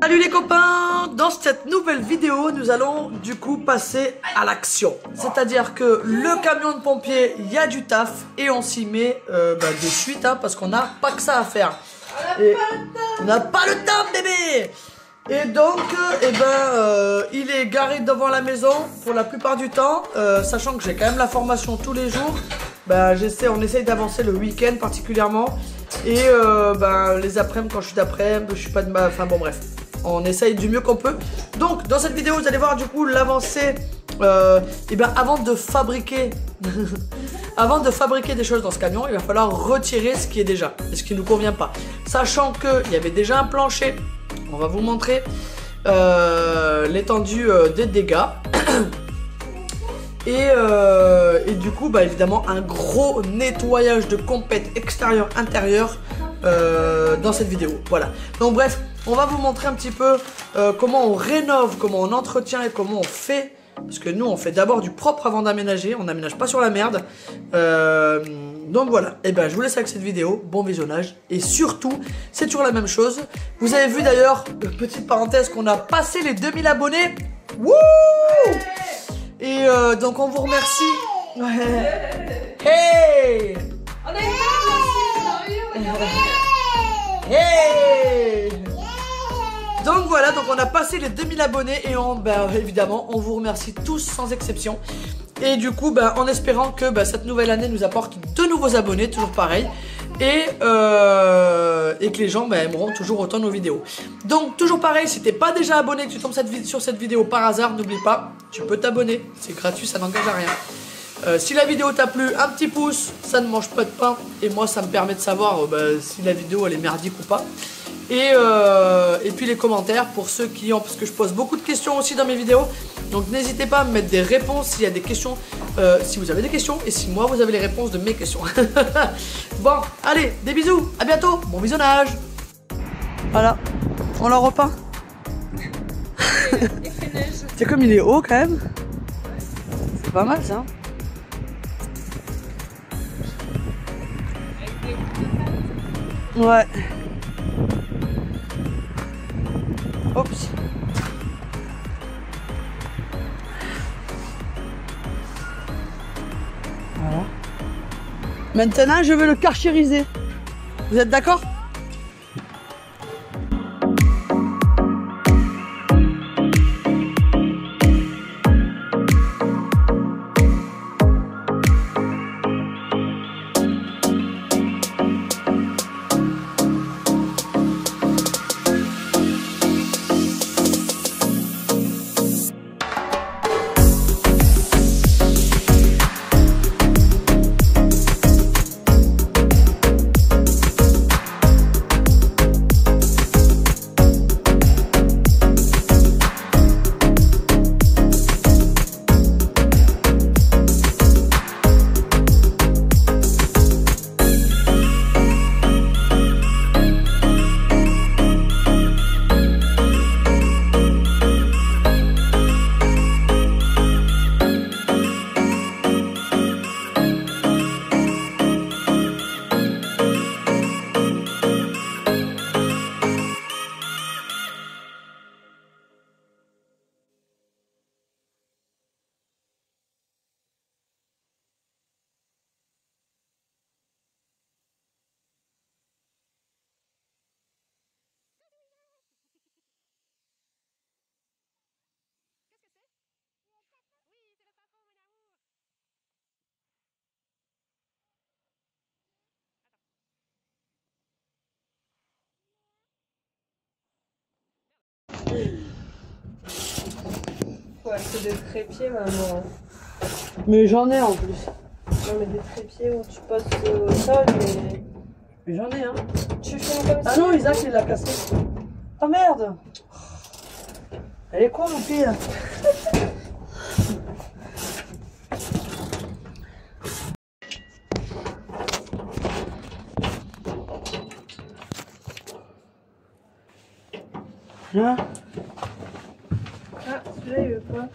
Salut les copains! Dans cette nouvelle vidéo, nous allons du coup passer à l'action. C'est-à-dire que le camion de pompiers, il y a du taf et on s'y met de suite hein, parce qu'on n'a pas que ça à faire. On n'a pas le temps bébé! Et donc, il est garé devant la maison pour la plupart du temps, sachant que j'ai quand même la formation tous les jours. On essaye d'avancer le week-end particulièrement. Et les après-midi, quand je suis d'après-midi, je suis pas de ma... Enfin bon bref, on essaye du mieux qu'on peut. Donc dans cette vidéo, vous allez voir du coup l'avancée avant de fabriquer avant de fabriquer des choses dans ce camion, il va falloir retirer ce qui est déjà et ce qui ne nous convient pas. Sachant qu'il y avait déjà un plancher, on va vous montrer l'étendue des dégâts. Et du coup évidemment un gros nettoyage de compète extérieur-intérieur dans cette vidéo. Voilà, donc bref, on va vous montrer un petit peu comment on rénove, comment on entretient et comment on fait. Parce que nous on fait d'abord du propre avant d'aménager, on n'aménage pas sur la merde. Donc voilà, et je vous laisse avec cette vidéo, bon visionnage. Et surtout, c'est toujours la même chose. Vous avez vu d'ailleurs, petite parenthèse, qu'on a passé les 2000 abonnés. Wouh! Et donc on vous remercie. Hey! On a une hey! Donc voilà, donc on a passé les 2000 abonnés et évidemment on vous remercie tous sans exception. Et du coup en espérant que cette nouvelle année nous apporte de nouveaux abonnés, toujours pareil. Et que les gens aimeront toujours autant nos vidéos. Donc toujours pareil, si t'es pas déjà abonné et que tu tombes sur cette vidéo par hasard, n'oublie pas, tu peux t'abonner, c'est gratuit, ça n'engage à rien. Si la vidéo t'a plu, un petit pouce, ça ne mange pas de pain. Et moi ça me permet de savoir si la vidéo elle est merdique ou pas. Et puis les commentaires pour ceux qui ont, parce que je pose beaucoup de questions aussi dans mes vidéos. Donc n'hésitez pas à me mettre des réponses s'il y a des questions, si vous avez des questions et si moi vous avez les réponses de mes questions. Bon, allez, des bisous, à bientôt, bon visionnage. Voilà, on leur repeint. C'est comme il est haut quand même. C'est pas mal ça. Ouais. Oups. Voilà. Maintenant, je veux le karchériser. Vous êtes d'accord ? Faut acheter des trépieds maman. Mais j'en ai en plus. Non mais des trépieds où tu passes au sol Mais j'en ai hein. Tu filmes comme ça. Ah non, Isaac il l'a cassé. Oh merde. Elle est con mon fille. Hein? Ah, celui-là il veut pas.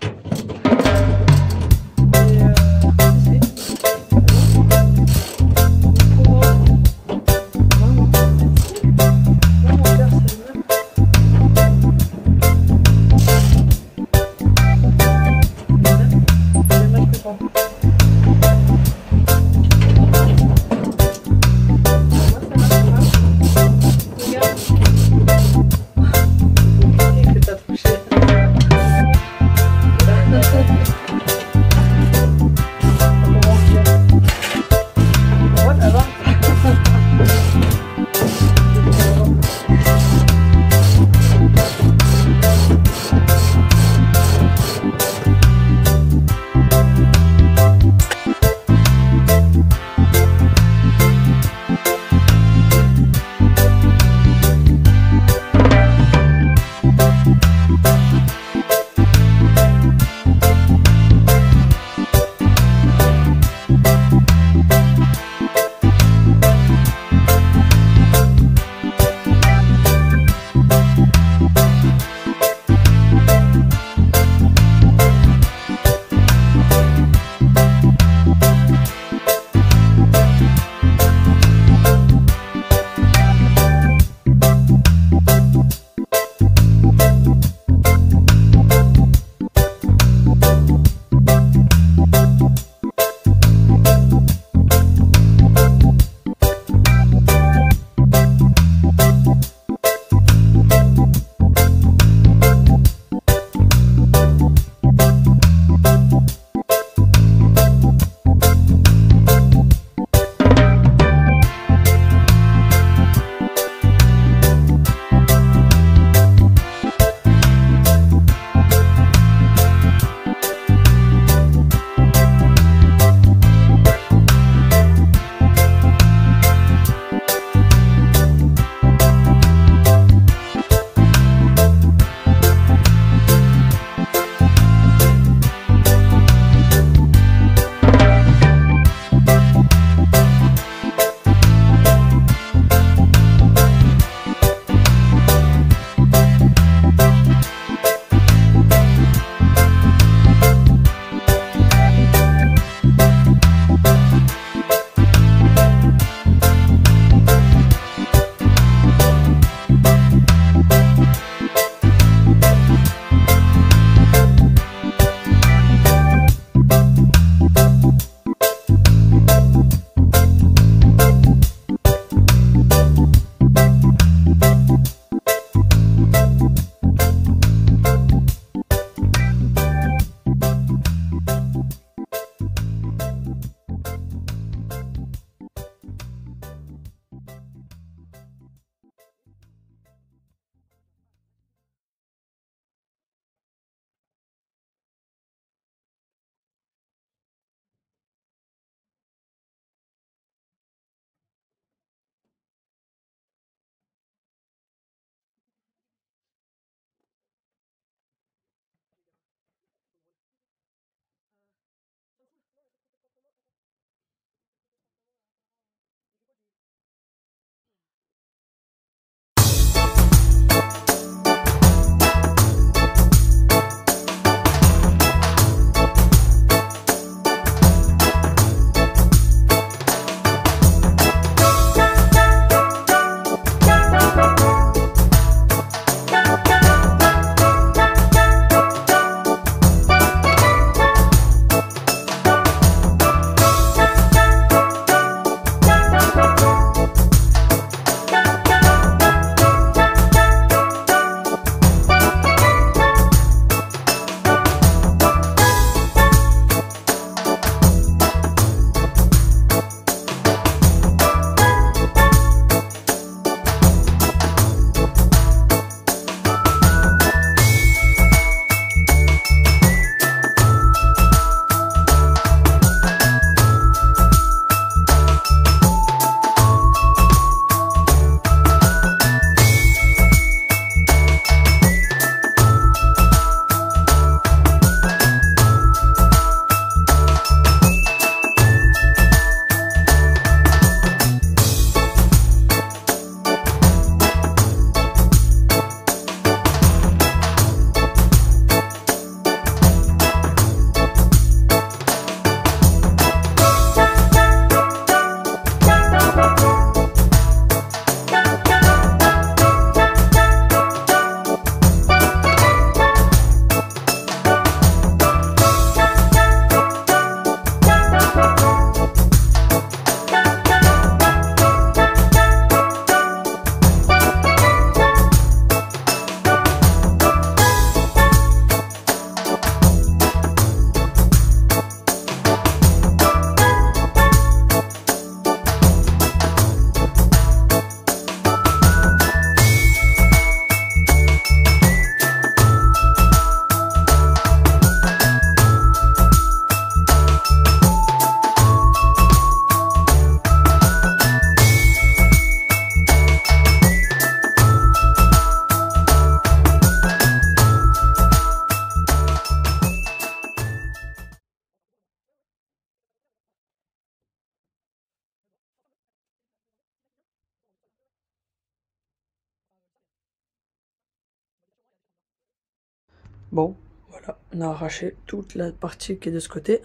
Bon, voilà, on a arraché toute la partie qui est de ce côté.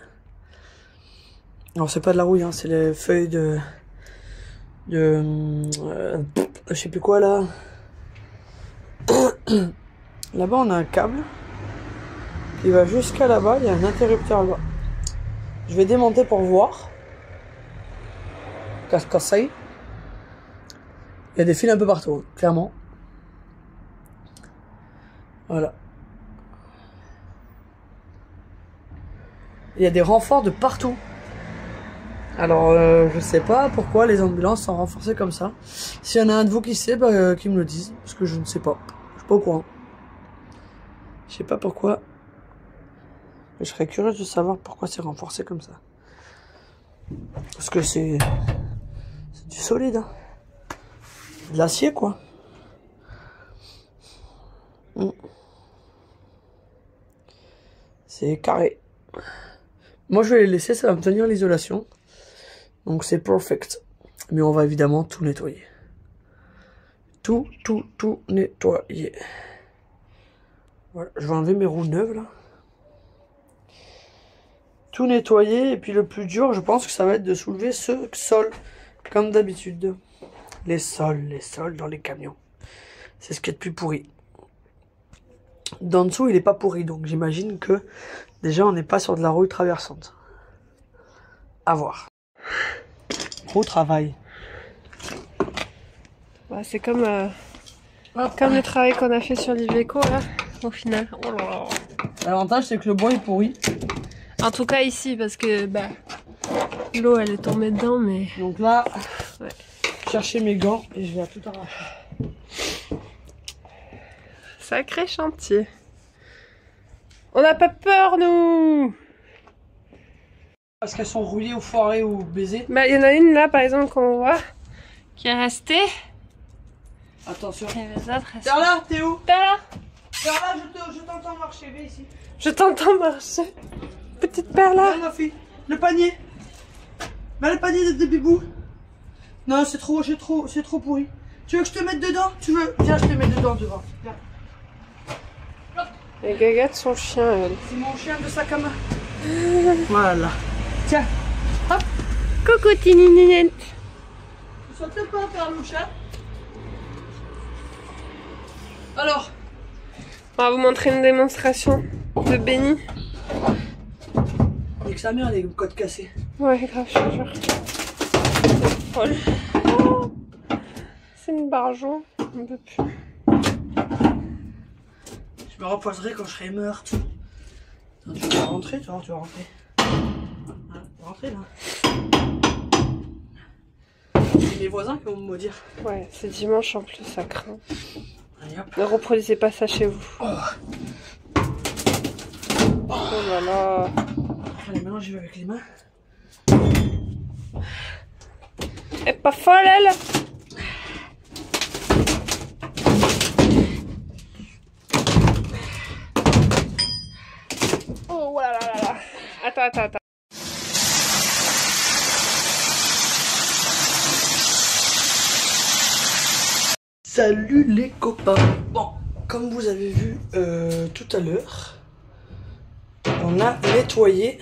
Alors c'est pas de la rouille, hein, c'est les feuilles je sais plus quoi là. Là-bas on a un câble qui va jusqu'à là-bas, il y a un interrupteur là-bas. Je vais démonter pour voir. Il y a des fils un peu partout, clairement. Voilà. Il y a des renforts de partout. Alors, je sais pas pourquoi les ambulances sont renforcées comme ça. S'il y en a un de vous qui sait, bah, qui me le dise. Parce que je ne sais pas. Je suis pas au courant. Je sais pas pourquoi. Je serais curieuse de savoir pourquoi c'est renforcé comme ça. Parce que c'est du solide, hein. De l'acier, quoi. C'est carré. Moi, je vais les laisser, ça va me tenir l'isolation. Donc, c'est perfect. Mais on va évidemment tout nettoyer. Tout nettoyer. Voilà, je vais enlever mes roues neuves, là. Tout nettoyer. Et puis, le plus dur, je pense que ça va être de soulever ce sol. Comme d'habitude. Les sols dans les camions. C'est ce qui est le plus pourri. D'en dessous, il est pas pourri. Donc, j'imagine que déjà, on n'est pas sur de la rouille traversante. À voir. Au travail. Bah, c'est comme le travail qu'on a fait sur l'Iveco là, au final. Oh là là. L'avantage, c'est que le bois est pourri. En tout cas ici, parce que bah, l'eau elle est tombée dedans, mais... Donc là, ouais. Chercher mes gants et je vais tout arracher. Sacré chantier. On n'a pas peur, nous! Parce qu'elles sont rouillées ou foirées ou baisées. Bah, il y en a une là, par exemple, qu'on voit, qui est restée. Attention. Et les autres, elles Perla, t'es où? Perla! Perla, je t'entends marcher, viens ici. Je t'entends marcher. Petite Perla. Viens, ma fille. Le panier. Mais le panier de bibou. Non, c'est trop pourri. Tu veux que je te mette dedans? Tu veux? Viens, je te mets dedans devant. Viens. Et Gaga de son chien, elle. C'est mon chien de sac à main. Voilà. Tiens. Hop. Coucou, Tinininette. Tu sautes pas, Perloucha. Alors. On va vous montrer une démonstration de Benny. Et que sa mère, les côtes cassées. Ouais, grave, je te jure. C'est folle. Oh, c'est une barjo. On peut plus. Je me reposerai quand je serai morte. Attends, tu vas rentrer, tu vas rentrer. Voilà, tu vas rentrer là. C'est mes voisins qui vont me maudire. Ouais, c'est dimanche en plus, ça craint. Allez, hop. Ne reproduisez pas ça chez vous. Oh. Oh là là. Allez, maintenant j'y vais avec les mains. Elle est pas folle, elle. Oh là là là là. Attends. Salut les copains. Bon, comme vous avez vu tout à l'heure, on a nettoyé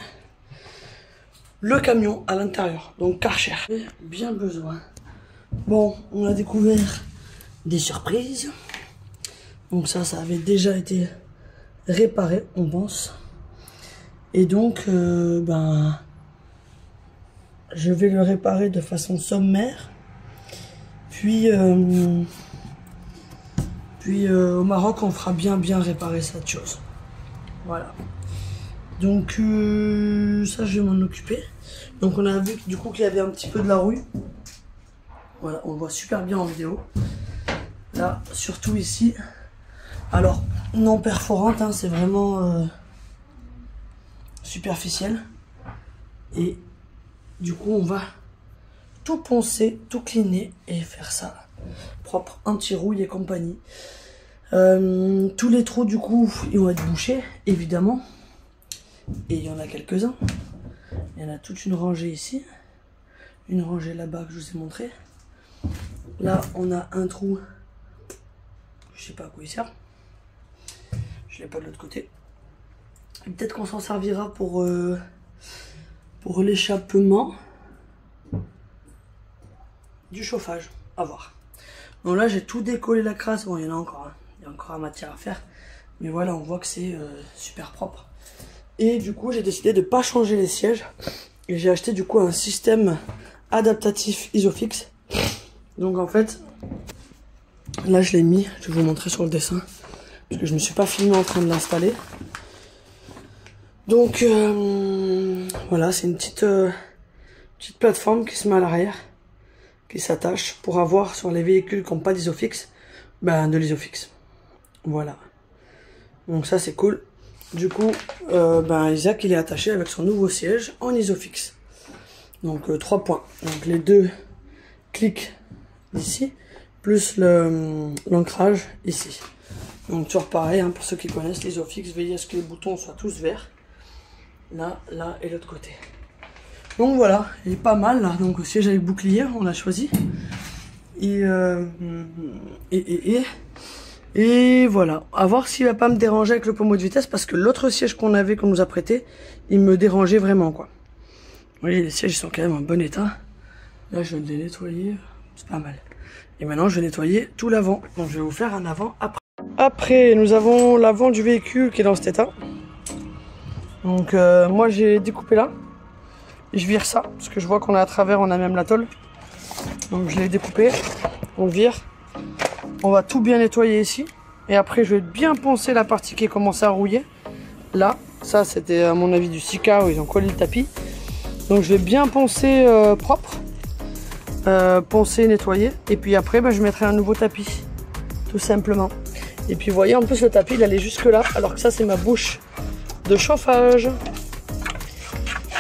le camion à l'intérieur, donc Karcher. Bien besoin. Bon, on a découvert des surprises. Donc ça avait déjà été réparé, on pense. Et donc, je vais le réparer de façon sommaire. Puis au Maroc, on fera bien réparer cette chose. Voilà. Donc ça, je vais m'en occuper. Donc on a vu du coup qu'il y avait un petit peu de la rouille. Voilà, on le voit super bien en vidéo. Là, surtout ici. Alors, non perforante, hein, c'est vraiment superficiel. Et du coup, on va tout poncer, tout cleaner et faire ça propre, anti-rouille et compagnie. Tous les trous, du coup, ils vont être bouchés, évidemment. Et il y en a quelques-uns. Il y en a toute une rangée ici. Une rangée là-bas que je vous ai montré. Là, on a un trou. Je sais pas à quoi il sert. Je l'ai pas de l'autre côté. Peut-être qu'on s'en servira pour l'échappement du chauffage. À voir. Donc là, j'ai tout décollé la crasse. Bon, il y en a encore. Hein. Il y a encore matière à faire. Mais voilà, on voit que c'est super propre. Et du coup, j'ai décidé de pas changer les sièges. Et j'ai acheté du coup un système adaptatif Isofix. Donc en fait, là je l'ai mis. Je vais vous montrer sur le dessin. Parce que je ne me suis pas filmé en train de l'installer. Donc voilà, c'est une petite plateforme qui se met à l'arrière, qui s'attache pour avoir sur les véhicules qui n'ont pas d'Isofix, ben de l'Isofix. Voilà. Donc ça c'est cool. Du coup, ben Isaac il est attaché avec son nouveau siège en Isofix. Donc 3 points. Donc les 2 clics ici, plus l'ancrage ici. Donc toujours pareil, hein, pour ceux qui connaissent l'Isofix, veillez à ce que les boutons soient tous verts. Là et l'autre côté. Donc voilà, il est pas mal là. Donc siège avec bouclier, on l'a choisi. Et voilà. À voir s'il va pas me déranger avec le pommeau de vitesse, parce que l'autre siège qu'on nous a prêté, il me dérangeait vraiment quoi. Vous voyez, les sièges sont quand même en bon état. Là je viens de les nettoyer, c'est pas mal. Et maintenant je vais nettoyer tout l'avant. Donc je vais vous faire un avant après. Après nous avons l'avant du véhicule qui est dans cet état. Donc moi j'ai découpé là. Et je vire ça, parce que je vois qu'on est à travers, on a même la tôle. Donc je l'ai découpé, on vire. On va tout bien nettoyer ici. Et après je vais bien poncer la partie qui est commencé à rouiller. Là, ça c'était à mon avis du Sika où ils ont collé le tapis. Donc je vais bien poncer propre. Poncer, nettoyer. Et puis après je mettrai un nouveau tapis. Tout simplement. Et puis vous voyez en plus le tapis il allait jusque là. Alors que ça c'est ma bouche de chauffage.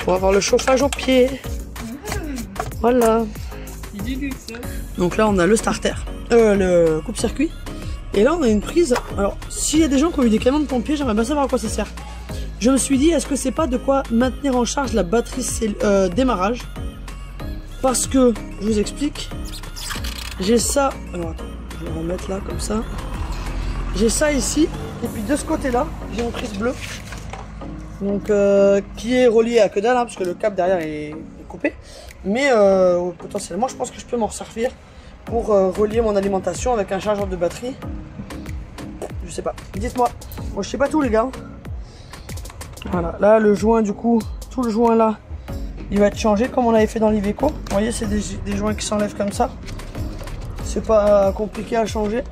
On va avoir le chauffage au pied. Voilà. Donc là on a le starter, le coupe-circuit. Et là on a une prise. Alors s'il y a des gens qui ont eu des camions de pompiers, j'aimerais bien savoir à quoi ça sert. Je me suis dit, est-ce que c'est pas de quoi maintenir en charge la batterie démarrage? Parce que, je vous explique, j'ai ça. Alors attends, je vais remettre là comme ça. J'ai ça ici. Et puis de ce côté là, j'ai une prise bleue. Donc qui est relié à que dalle, hein, parce que le câble derrière est coupé. Mais potentiellement je pense que je peux m'en servir pour relier mon alimentation avec un chargeur de batterie. Je sais pas, dites-moi. Moi je sais pas tout les gars. Voilà, là le joint du coup, tout le joint là, il va être changé comme on avait fait dans l'Iveco. Vous voyez c'est des joints qui s'enlèvent comme ça. C'est pas compliqué à changer.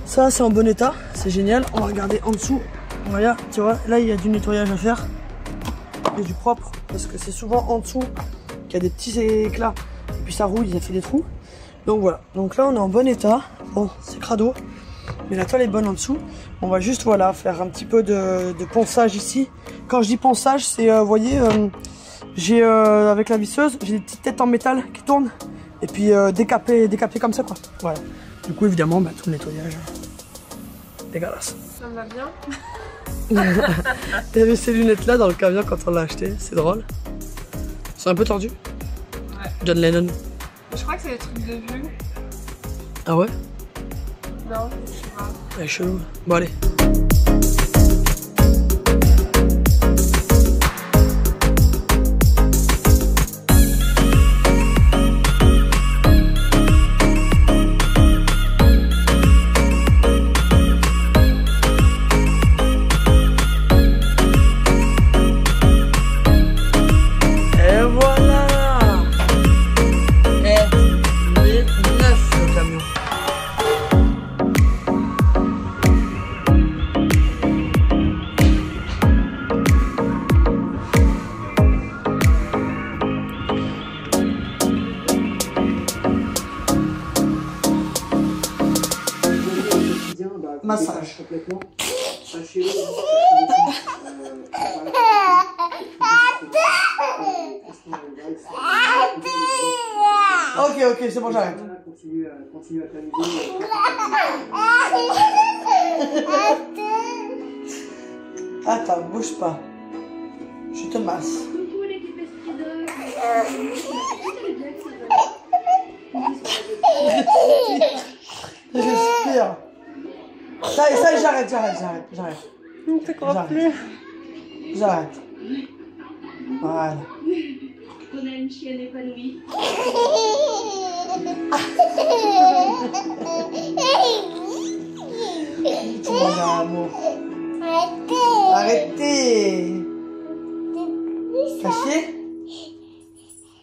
Ça c'est en bon état, c'est génial. On va regarder en dessous. Voilà, tu vois, là il y a du nettoyage à faire et du propre parce que c'est souvent en dessous qu'il y a des petits éclats et puis ça rouille, ça fait des trous. Donc voilà, donc là on est en bon état. Bon, c'est crado, mais la toile est bonne en dessous. On va juste voilà faire un petit peu de ponçage ici. Quand je dis ponçage, c'est vous voyez, j'ai avec la visseuse, j'ai des petites têtes en métal qui tournent et puis décaper comme ça quoi. Voilà. Du coup évidemment, bah, tout le nettoyage dégueulasse. Ça me va bien. Il y avait ces lunettes là dans le camion quand on l'a acheté, c'est drôle. C'est un peu tordu. Ouais. John Lennon. Je crois que c'est des trucs de vue. Ah ouais? Non, je sais pas. Elle est chelou. Bon allez. Massage. Complètement. Ok, c'est bon, j'arrête. Continue à t'amuser. Attends, bouge pas. Je te masse. Respire. Ça y est, j'arrête. On ne te croit plus. J'arrête. Voilà. On a une chienne épanouie. Tu mon amour. Arrêtez. Caché.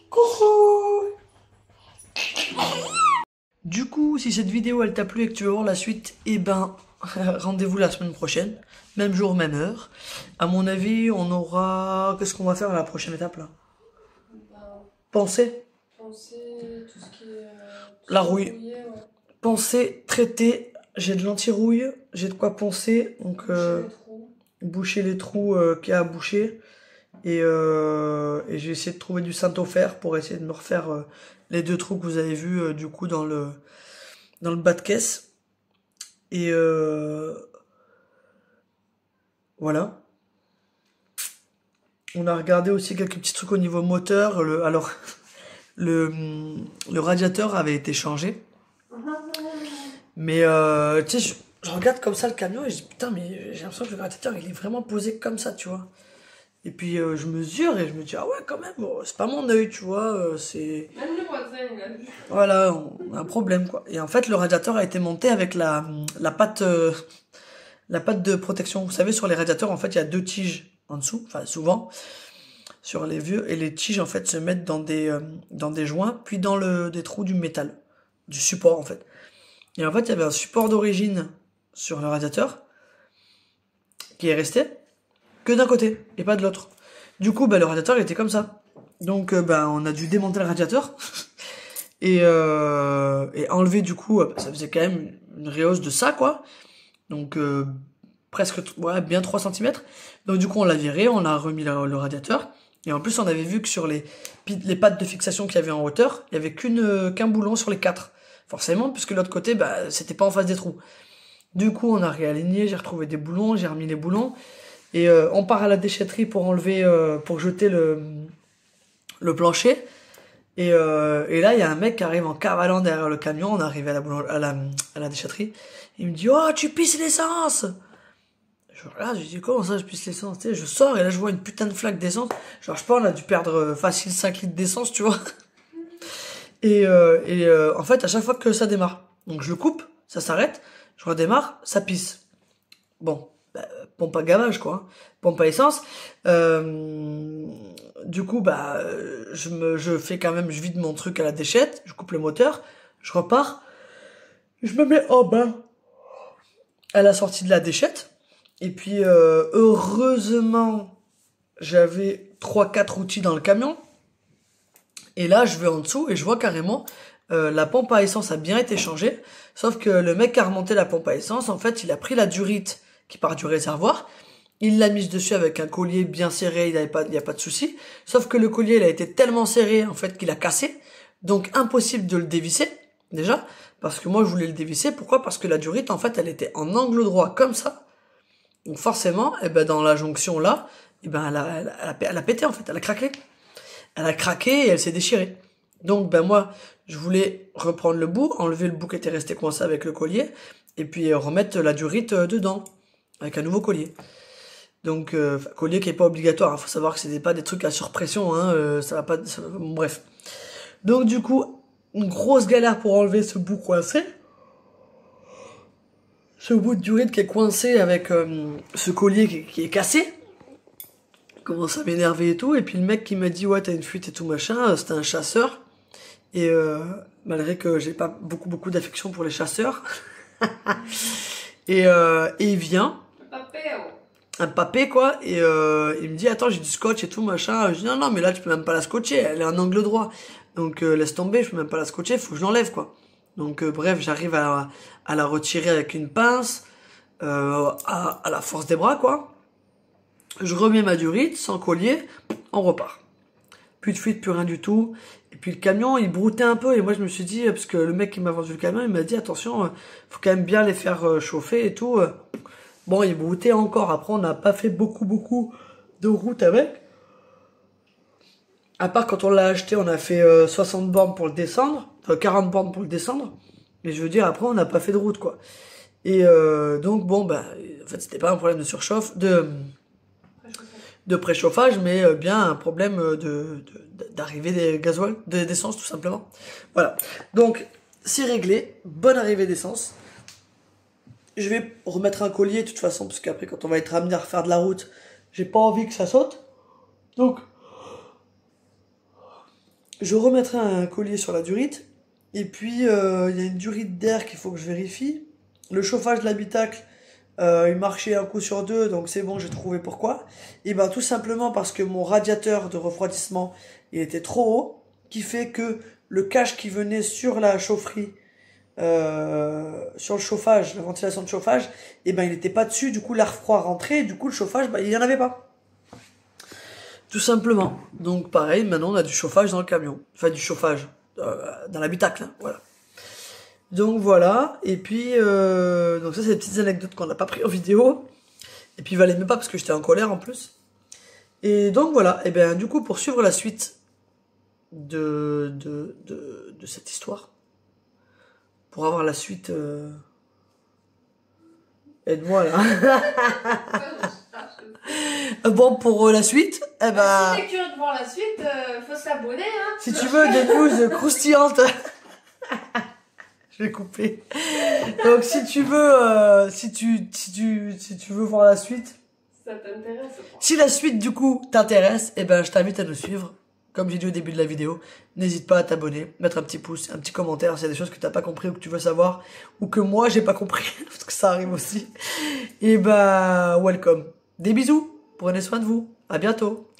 Coucou. Du coup, si cette vidéo elle t'a plu et que tu veux voir la suite, eh ben, rendez-vous la semaine prochaine. Même jour, même heure. À mon avis, on aura... Qu'est-ce qu'on va faire à la prochaine étape là? Penser. Penser, tout ce qui est... La rouille. Rouillé, ouais. Penser, traiter. J'ai de l'anti-rouille. J'ai de quoi poncer. Donc, boucher les trous qu'il y a à boucher. Et j'ai essayé de trouver du Saint-Ofer pour essayer de me refaire les 2 trous que vous avez vus du coup dans le bas de caisse. Et voilà. On a regardé aussi quelques petits trucs au niveau moteur. Alors, le radiateur avait été changé. Mais tu sais, je regarde comme ça le camion et je dis putain, mais j'ai l'impression que le radiateur il est vraiment posé comme ça, tu vois. Et puis je mesure et je me dis ah ouais, quand même, bon, c'est pas mon œil, tu vois. C'est... Même le voisin, il a vu. Voilà, on a un problème quoi. Et en fait, le radiateur a été monté avec la patte de protection. Vous savez, sur les radiateurs, en fait, il y a 2 tiges en dessous, enfin souvent sur les vieux, et les tiges en fait se mettent dans des joints, puis dans des trous du métal, du support en fait. Et en fait, il y avait un support d'origine sur le radiateur qui est resté que d'un côté et pas de l'autre. Du coup, le radiateur il était comme ça. Donc, on a dû démonter le radiateur et enlever du coup, ça faisait quand même une réhausse de ça quoi. Donc presque bien 3 cm. Donc du coup on l'a viré, on a remis le radiateur. Et en plus on avait vu que sur les pattes de fixation qu'il y avait en hauteur, il y avait qu'un boulon sur les 4. Forcément, puisque l'autre côté, c'était pas en face des trous. Du coup on a réaligné, j'ai retrouvé des boulons, j'ai remis les boulons. Et on part à la déchetterie pour enlever, pour jeter le plancher. Et là il y a un mec qui arrive en cavalant derrière le camion. On est arrivé à la déchetterie. Il me dit oh tu pisses l'essence. Je regarde, je dis comment ça je pisse l'essence, tu sais, je sors et là je vois une putain de flaque d'essence. Genre je sais pas, on a dû perdre facile 5 litres d'essence, tu vois. Et en fait à chaque fois que ça démarre, donc je le coupe, ça s'arrête, je redémarre, ça pisse. Bon, pompe à gavage quoi, pompe à essence. Du coup je fais quand même, je vide mon truc à la déchette, je coupe le moteur, je repars, je me mets en bas à la sortie de la déchette. Et puis heureusement j'avais 3-4 outils dans le camion. Et là je vais en dessous et je vois carrément la pompe à essence a bien été changée. Sauf que le mec qui a remonté la pompe à essence, en fait il a pris la durite qui part du réservoir. Il l'a mise dessus avec un collier bien serré, il n'y a pas de souci. Sauf que le collier il a été tellement serré en fait qu'il a cassé. Donc impossible de le dévisser déjà. Parce que moi je voulais le dévisser. Pourquoi? Parce que la durite en fait elle était en angle droit comme ça. Donc forcément, dans la jonction là, elle a pété en fait, elle a craqué. Elle a craqué et elle s'est déchirée. Donc moi, je voulais reprendre le bout, enlever le bout qui était resté coincé avec le collier, et puis remettre la durite dedans, avec un nouveau collier. Donc collier qui est pas obligatoire, faut savoir que c'était pas des trucs à surpression, ça va pas, bref. Donc du coup, une grosse galère pour enlever ce bout coincé. Ce bout de durite qui est coincé avec ce collier qui est cassé. Commence à m'énerver et tout. Et puis le mec qui m'a dit ouais t'as une fuite et tout machin, c'était un chasseur. Et malgré que j'ai pas beaucoup d'affection pour les chasseurs. et il vient. Un papé quoi. Et il me dit attends j'ai du scotch et tout machin. Je dis non mais là tu peux même pas la scotcher, elle est en angle droit. Donc laisse tomber, je peux même pas la scotcher, faut que je l'enlève quoi. Donc bref, j'arrive à la retirer avec une pince, à la force des bras quoi. Je remets ma durite, sans collier, on repart. Plus de fuite, plus rien du tout. Et puis le camion, il broutait un peu et moi je me suis dit, parce que le mec qui m'a vendu le camion, il m'a dit attention, faut quand même bien les faire chauffer et tout. Bon, il broutait encore. Après, on n'a pas fait beaucoup de route avec. À part quand on l'a acheté, on a fait 60 bornes pour le descendre. Enfin, 40 bornes pour le descendre. Mais je veux dire, après, on n'a pas fait de route, quoi. Et donc bon, bah, en fait, c'était pas un problème de surchauffe, de préchauffage, mais bien un problème d'arrivée des gasoil, d'essence tout simplement. Voilà. Donc, c'est réglé. Bonne arrivée d'essence. Je vais remettre un collier de toute façon, parce qu'après, quand on va être amené à refaire de la route, j'ai pas envie que ça saute. Donc, je remettrai un collier sur la durite. Et puis, il y a une durite d'air qu'il faut que je vérifie. Le chauffage de l'habitacle, il marchait un coup sur deux, donc c'est bon, j'ai trouvé pourquoi. Et ben tout simplement parce que mon radiateur de refroidissement, il était trop haut, qui fait que le cache qui venait sur la chaufferie, sur le chauffage, la ventilation de chauffage, et ben il n'était pas dessus, du coup l'air froid rentrait, et du coup le chauffage, ben, il n'y en avait pas. Tout simplement. Donc pareil, maintenant on a du chauffage dans le camion. Enfin du chauffage dans l'habitacle, hein, voilà. Donc voilà, et puis donc ça c'est des petites anecdotes qu'on n'a pas pris en vidéo. Et puis il valait même pas parce que j'étais en colère en plus. Et donc voilà, et bien du coup pour suivre la suite de cette histoire, pour avoir la suite, aide-moi là. Bon, pour la suite, eh ben... Si t'es curieux de voir la suite, faut s'abonner, hein. Si tu veux des news croustillantes... Je vais couper. Donc si tu veux, si tu veux voir la suite... Ça t'intéresse? Si la suite du coup t'intéresse, eh ben je t'invite à nous suivre. Comme j'ai dit au début de la vidéo, n'hésite pas à t'abonner, mettre un petit pouce, un petit commentaire s'il y a des choses que t'as pas compris ou que tu veux savoir, ou que moi j'ai pas compris, parce que ça arrive aussi. Et ben, welcome. Des bisous, prenez soin de vous, à bientôt.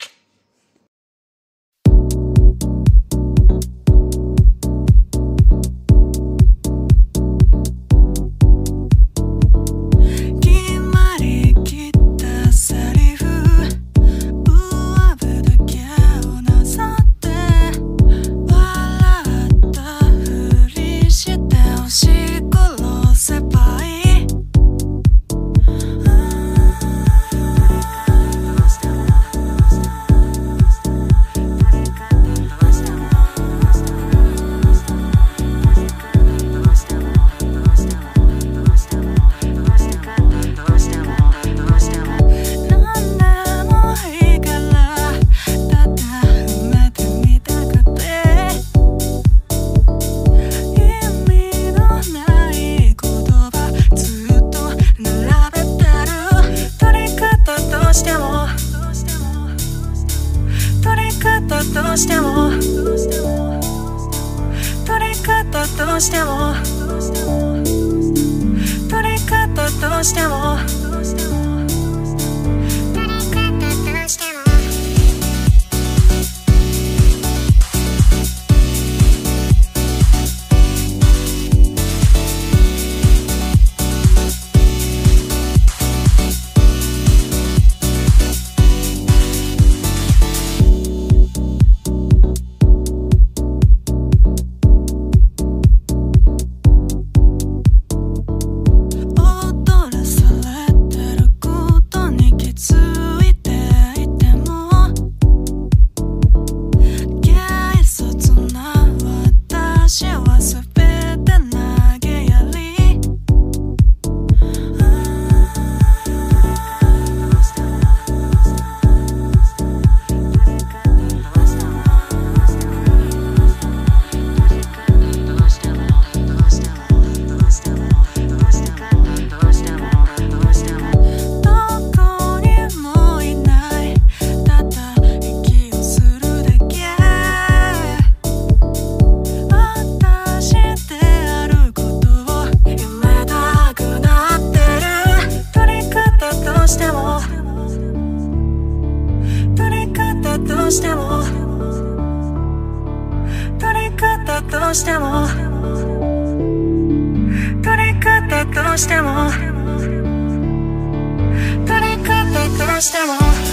どうしても